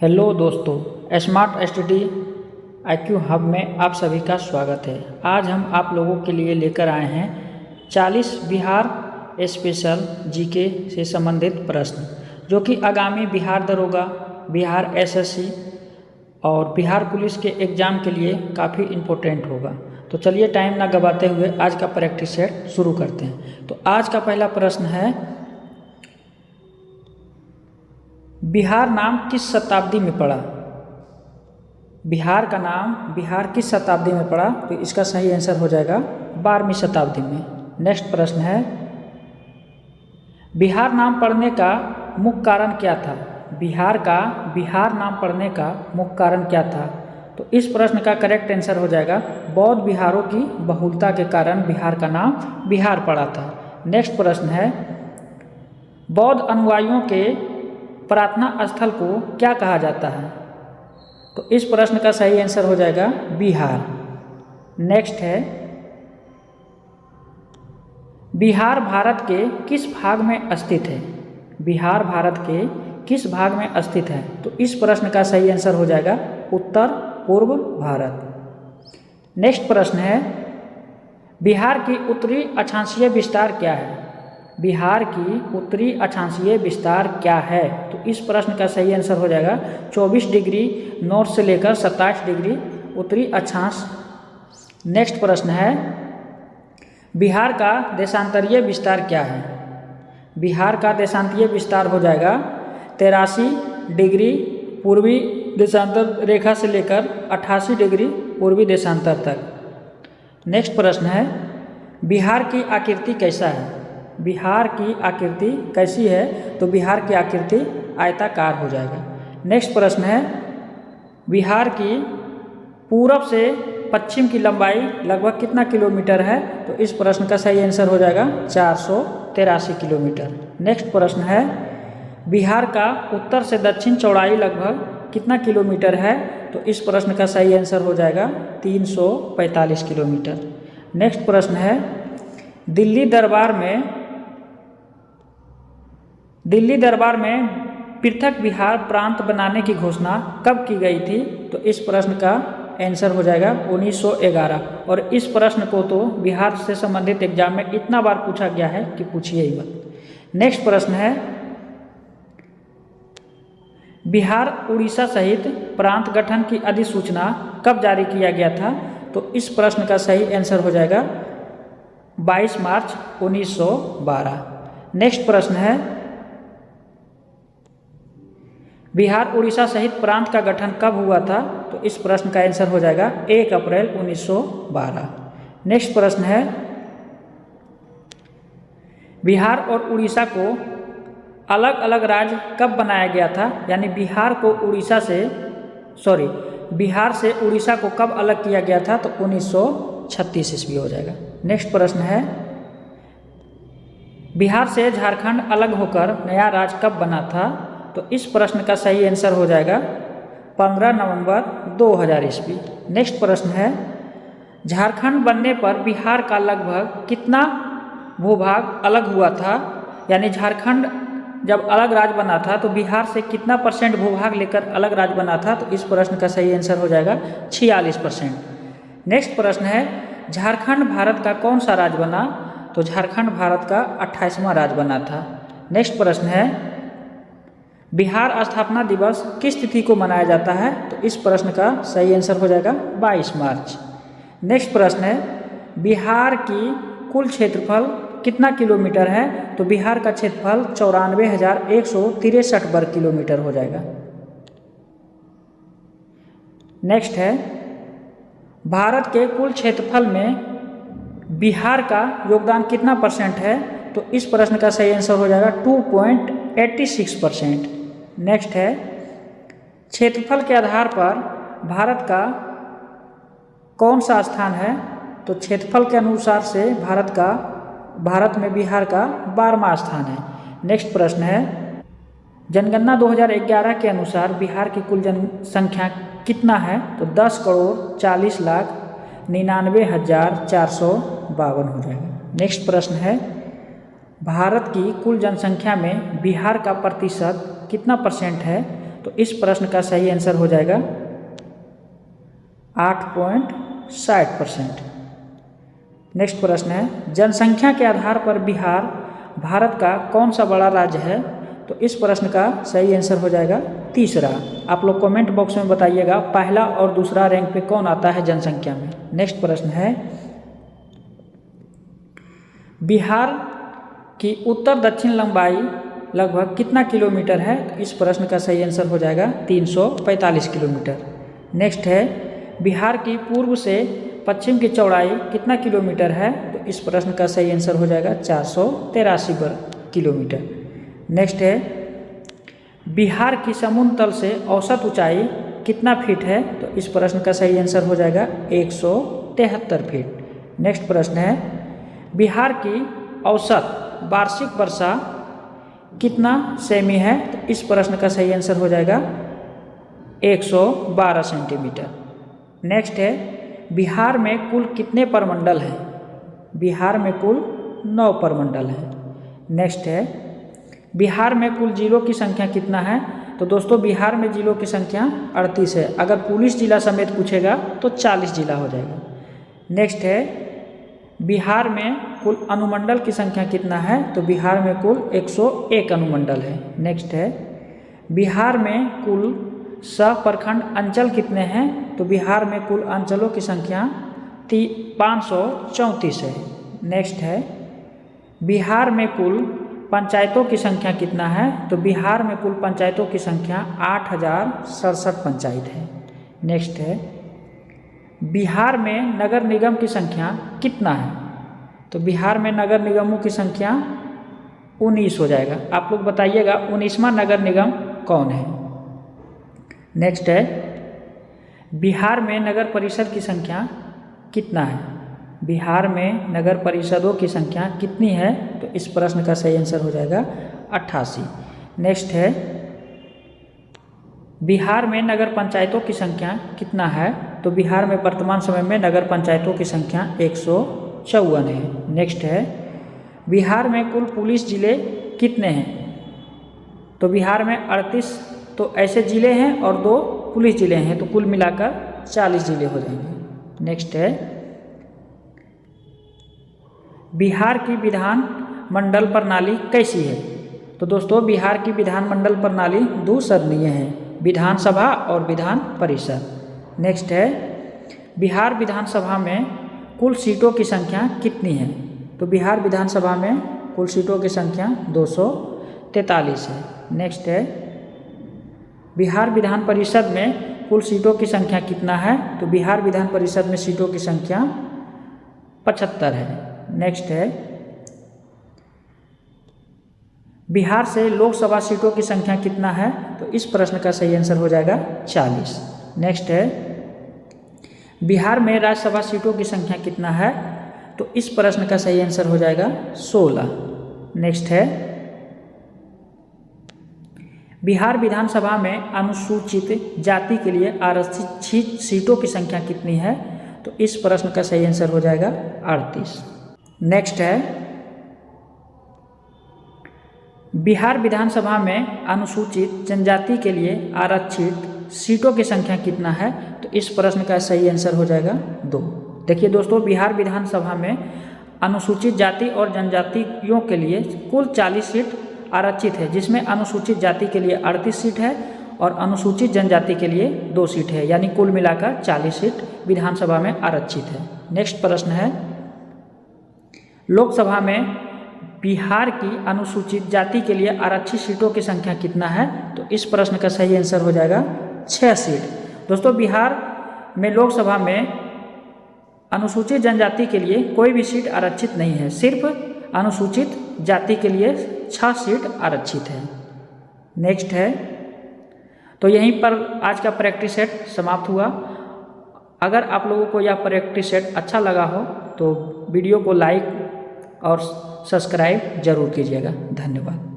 Hello दोस्तों, smart study IQ hub में आप सभी का स्वागत है। आज हम आप लोगों के लिए लेकर आए हैं 40 बिहार स्पेशल जीके से संबंधित प्रश्न, जो कि आगामी बिहार दरोगा, बिहार SSC और बिहार पुलिस के एग्ज़ाम के लिए काफ़ी इम्पोर्टेंट होगा। तो चलिए टाइम ना गवाते हुए आज का प्रैक्टिस सेट शुरू करते हैं। तो आज का पहला प्रश्न है, बिहार नाम किस शताब्दी में पड़ा? बिहार का नाम बिहार किस शताब्दी में पड़ा? तो इसका सही आंसर हो जाएगा 12वीं शताब्दी में। नेक्स्ट प्रश्न है, बिहार नाम पड़ने का मुख्य कारण क्या था? बिहार नाम पड़ने का मुख्य कारण क्या था? तो इस प्रश्न का करेक्ट आंसर हो जाएगा बौद्ध बिहारों की बहुलता के कारण बिहार का नाम बिहार पड़ा था। नेक्स्ट प्रश्न है, बौद्ध अनुयायियों के प्रार्थना स्थल को क्या कहा जाता है? तो इस प्रश्न का सही आंसर हो जाएगा बिहार। नेक्स्ट है, बिहार भारत के किस भाग में स्थित है? बिहार भारत के किस भाग में स्थित है? तो इस प्रश्न का सही आंसर हो जाएगा उत्तर पूर्व भारत। नेक्स्ट प्रश्न है, बिहार की उत्तरी अक्षांशीय विस्तार क्या है? बिहार की उत्तरी अक्षांशीय विस्तार क्या है? तो इस प्रश्न का सही आंसर हो जाएगा 24 डिग्री नॉर्थ से लेकर 27 डिग्री उत्तरी अक्षांश। नेक्स्ट प्रश्न है, बिहार का देशांतरीय विस्तार क्या है? बिहार का देशांतरीय विस्तार हो जाएगा 83 डिग्री पूर्वी देशांतर रेखा से लेकर 88 डिग्री पूर्वी देशांतर तक। नेक्स्ट प्रश्न है, बिहार की आकृति कैसा है? बिहार की आकृति कैसी है? तो बिहार की आकृति आयताकार हो जाएगा। नेक्स्ट प्रश्न है, बिहार की पूरब से पश्चिम की लंबाई लगभग कितना किलोमीटर है? तो इस प्रश्न का सही आंसर हो जाएगा 483 किलोमीटर। नेक्स्ट प्रश्न है, बिहार का उत्तर से दक्षिण चौड़ाई लगभग कितना किलोमीटर है? तो इस प्रश्न का सही आंसर हो जाएगा 345 किलोमीटर। नेक्स्ट प्रश्न है, दिल्ली दरबार में पृथक बिहार प्रांत बनाने की घोषणा कब की गई थी? तो इस प्रश्न का आंसर हो जाएगा 1911। और इस प्रश्न को तो बिहार से संबंधित एग्जाम में इतना बार पूछा गया है कि पूछिए ही मत। नेक्स्ट प्रश्न है, बिहार उड़ीसा सहित प्रांत गठन की अधिसूचना कब जारी किया गया था? तो इस प्रश्न का सही आंसर हो जाएगा 22 मार्च 1912। नेक्स्ट प्रश्न है, बिहार उड़ीसा सहित प्रांत का गठन कब हुआ था? तो इस प्रश्न का आंसर हो जाएगा 1 अप्रैल 1912। नेक्स्ट प्रश्न है, बिहार और उड़ीसा को अलग अलग राज्य कब बनाया गया था? यानी बिहार से उड़ीसा को कब अलग किया गया था? तो 1936 ईस्वी हो जाएगा। नेक्स्ट प्रश्न है, बिहार से झारखंड अलग होकर नया राज्य कब बना था? तो इस प्रश्न का सही आंसर हो जाएगा 15 नवंबर 2000 ईस्वी। नेक्स्ट प्रश्न है, झारखंड बनने पर बिहार का लगभग कितना भूभाग अलग हुआ था? यानी झारखंड जब अलग राज्य बना था तो बिहार से कितना % भूभाग लेकर अलग राज्य बना था? तो इस प्रश्न का सही आंसर हो जाएगा 46%। नेक्स्ट प्रश्न है, झारखंड भारत का कौन सा राज्य बना? तो झारखंड भारत का 28वां राज्य बना था। नेक्स्ट प्रश्न है, बिहार स्थापना दिवस किस तिथि को मनाया जाता है? तो इस प्रश्न का सही आंसर हो जाएगा 22 मार्च। नेक्स्ट प्रश्न है, बिहार की कुल क्षेत्रफल कितना किलोमीटर है? तो बिहार का क्षेत्रफल 94,163 वर्ग किलोमीटर हो जाएगा। नेक्स्ट है, भारत के कुल क्षेत्रफल में बिहार का योगदान कितना % है? तो इस प्रश्न का सही आंसर हो जाएगा 2.86%। नेक्स्ट है, क्षेत्रफल के आधार पर भारत का कौन सा स्थान है? तो क्षेत्रफल के अनुसार से भारत में बिहार का 12वां स्थान है। नेक्स्ट प्रश्न है, जनगणना 2011 के अनुसार बिहार की कुल जनसंख्या कितना है? तो 10,40,99,452 हो जाएगा। नेक्स्ट प्रश्न है, भारत की कुल जनसंख्या में बिहार का प्रतिशत कितना % है? तो इस प्रश्न का सही आंसर हो जाएगा 8.60%। नेक्स्ट प्रश्न है, जनसंख्या के आधार पर बिहार भारत का कौन सा बड़ा राज्य है? तो इस प्रश्न का सही आंसर हो जाएगा तीसरा। आप लोग कमेंट बॉक्स में बताइएगा पहला और दूसरा रैंक पे कौन आता है जनसंख्या में। नेक्स्ट प्रश्न है, बिहार की उत्तर दक्षिण लंबाई लगभग कितना किलोमीटर है? तो इस प्रश्न का सही आंसर हो जाएगा 345 किलोमीटर। नेक्स्ट है, बिहार की पूर्व से पश्चिम की चौड़ाई कितना किलोमीटर है? तो इस प्रश्न का सही आंसर हो जाएगा 483 किलोमीटर। नेक्स्ट है, बिहार की समुद्र तल से औसत ऊंचाई कितना फीट है? तो इस प्रश्न का सही आंसर हो जाएगा 173 फीट। नेक्स्ट प्रश्न है, बिहार की औसत वार्षिक वर्षा कितना सेमी है? तो इस प्रश्न का सही आंसर हो जाएगा 112 सेंटीमीटर। नेक्स्ट है, बिहार में कुल कितने प्रमंडल हैं? बिहार में कुल 9 प्रमंडल हैं। नेक्स्ट है, बिहार में कुल जिलों की संख्या कितना है? तो दोस्तों बिहार में जिलों की संख्या 38 है। अगर पुलिस जिला समेत पूछेगा तो 40 जिला हो जाएगा। नेक्स्ट है, बिहार में कुल अनुमंडल की संख्या कितना है? तो बिहार में कुल 101 अनुमंडल है। नेक्स्ट है, बिहार में कुल प्रखंड अंचल कितने हैं? तो बिहार में कुल अंचलों की संख्या 534 है। नेक्स्ट है, बिहार में कुल पंचायतों की संख्या कितना है? तो बिहार में कुल पंचायतों की संख्या 8067 पंचायत है। नेक्स्ट है, बिहार में नगर निगम की संख्या कितना है? तो बिहार में नगर निगमों की संख्या 19 हो जाएगा। आप लोग बताइएगा 19वां नगर निगम कौन है? नेक्स्ट है, बिहार में नगर परिषद की संख्या कितना है? बिहार में नगर परिषदों की संख्या कितनी है? तो इस प्रश्न का सही आंसर हो जाएगा 88। नेक्स्ट है, बिहार में नगर पंचायतों की संख्या कितना है? तो बिहार में वर्तमान समय में नगर पंचायतों की संख्या 154 है। नेक्स्ट है, बिहार में कुल पुलिस जिले कितने हैं? तो बिहार में 38 तो ऐसे जिले हैं और 2 पुलिस जिले हैं, तो कुल मिलाकर 40 जिले हो जाएंगे। नेक्स्ट है, बिहार की विधान मंडल प्रणाली कैसी है? तो दोस्तों बिहार की विधान मंडल प्रणाली 2 सदनीय है, विधानसभा और विधान परिषद। नेक्स्ट है, बिहार विधानसभा में कुल सीटों की संख्या कितनी है? तो बिहार विधानसभा में कुल सीटों की संख्या 243 है। नेक्स्ट है, बिहार विधान परिषद में कुल सीटों की संख्या कितना है? तो बिहार विधान परिषद में सीटों की संख्या 75 है। नेक्स्ट है, बिहार से लोकसभा सीटों की संख्या कितना है? तो इस प्रश्न का सही आंसर हो जाएगा 40। नेक्स्ट है, बिहार में राज्यसभा सीटों की संख्या कितना है? तो इस प्रश्न का सही आंसर हो जाएगा 16। नेक्स्ट है, बिहार विधानसभा में अनुसूचित जाति के लिए आरक्षित सीटों की संख्या कितनी है? तो इस प्रश्न का सही आंसर हो जाएगा 38। नेक्स्ट है, बिहार विधानसभा में अनुसूचित जनजाति के लिए आरक्षित सीटों की संख्या कितना है? तो इस प्रश्न का सही आंसर हो जाएगा 2। देखिए दोस्तों, बिहार विधानसभा में अनुसूचित जाति और जनजातियों के लिए कुल 40 सीट आरक्षित है, जिसमें अनुसूचित जाति के लिए 38 सीट है और अनुसूचित जनजाति के लिए 2 सीट है, यानी कुल मिलाकर 40 सीट विधानसभा में आरक्षित है। नेक्स्ट प्रश्न है, लोकसभा में बिहार की अनुसूचित जाति के लिए आरक्षित सीटों की संख्या कितना है? तो इस प्रश्न का सही आंसर हो जाएगा 6 सीट। दोस्तों बिहार में लोकसभा में अनुसूचित जनजाति के लिए कोई भी सीट आरक्षित नहीं है, सिर्फ अनुसूचित जाति के लिए 6 सीट आरक्षित है। नेक्स्ट है, तो यहीं पर आज का प्रैक्टिस सेट समाप्त हुआ। अगर आप लोगों को यह प्रैक्टिस सेट अच्छा लगा हो तो वीडियो को लाइक और सब्सक्राइब जरूर कीजिएगा। धन्यवाद।